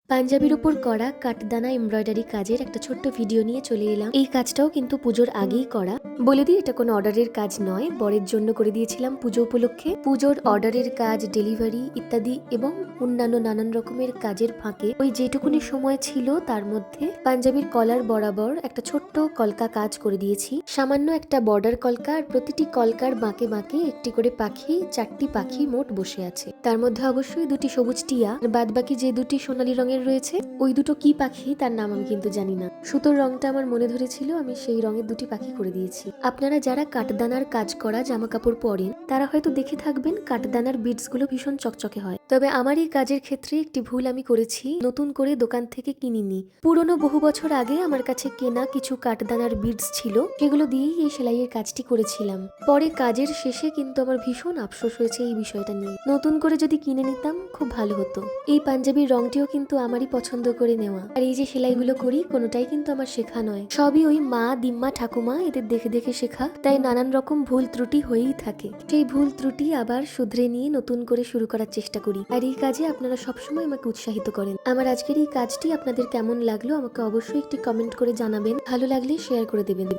পাঞ্জাবির উপর করা কাঠদানা এমব্রয়ডারি কাজের একটা ছোট্ট ভিডিও নিয়ে চলে এলাম। এই কাজটাও কিন্তু পুজোর আগেই করা। বলে দিই, এটা কোনো অর্ডারের কাজ নয়, বরের জন্য করে দিয়েছিলাম পুজো উপলক্ষে। পুজোর অর্ডারের কাজ, ডেলিভারি ইত্যাদি এবং অন্যান্য নানান রকমের কাজের ফাঁকে ওই যেটুকুনি সময় ছিল তার মধ্যে পাঞ্জাবির কলার বরাবর একটা ছোট্ট কলকা কাজ করে দিয়েছি। সামান্য একটা বর্ডার কলকা, আর প্রতিটি কলকার বাঁকে বাঁকে একটি করে পাখি, 4টি পাখি মোট বসে আছে। তার মধ্যে অবশ্যই 2টি সবুজ টিয়া, বাদ বাকি যে 2টি সোনালী রঙের রয়েছে ওই দুটো কি পাখি তার নাম আমি কিন্তু জানি না। সুতোর রংটা আমার মনে ধরেছিল, আমি সেই রঙের 2টি পাখি করে দিয়েছি। আপনারা যারা কাঠদানার কাজ করা জামা কাপড় পরেন তারা হয়তো দেখে থাকবেন কাঠদানার বিডস গুলো ভীষণ চকচকে হয়। তবে আমার এই কাজের ক্ষেত্রে একটি ভুল আমি করেছি, নতুন করে দোকান থেকে কিনিনি। পুরনো বহু বছর আগে আমার কাছে কেনা কিছু কাঠদানার বিডস ছিল, সেগুলো দিয়েই এই সেলাইয়ের কাজটি করেছিলাম। পরে কাজের শেষে কিন্তু আমার ভীষণ আফসোস হয়েছে এই বিষয়টা নিয়ে। নতুন করে যদি কিনে নিতাম খুব ভালো হতো। এই পাঞ্জাবির রংটিও কিন্তু আমারই পছন্দ করে নেওয়া। আর এই যে সেলাইগুলো করি কোনোটাই কিন্তু আমার শেখা নয়, সবই ওই মা, দিম্মা, ঠাকুমা এদের দেখে দেখে শেখা। তাই নানান রকম ভুল ত্রুটি হয়েই থাকে। সেই ভুল ত্রুটি আবার শুধরে নিয়ে নতুন করে শুরু করার চেষ্টা করি। আর এই কাজে আপনারা সবসময় আমাকে উৎসাহিত করেন। আমার আজকের এই কাজটি আপনাদের কেমন লাগলো আমাকে অবশ্যই একটি কমেন্ট করে জানাবেন। ভালো লাগলে শেয়ার করে দেবেন।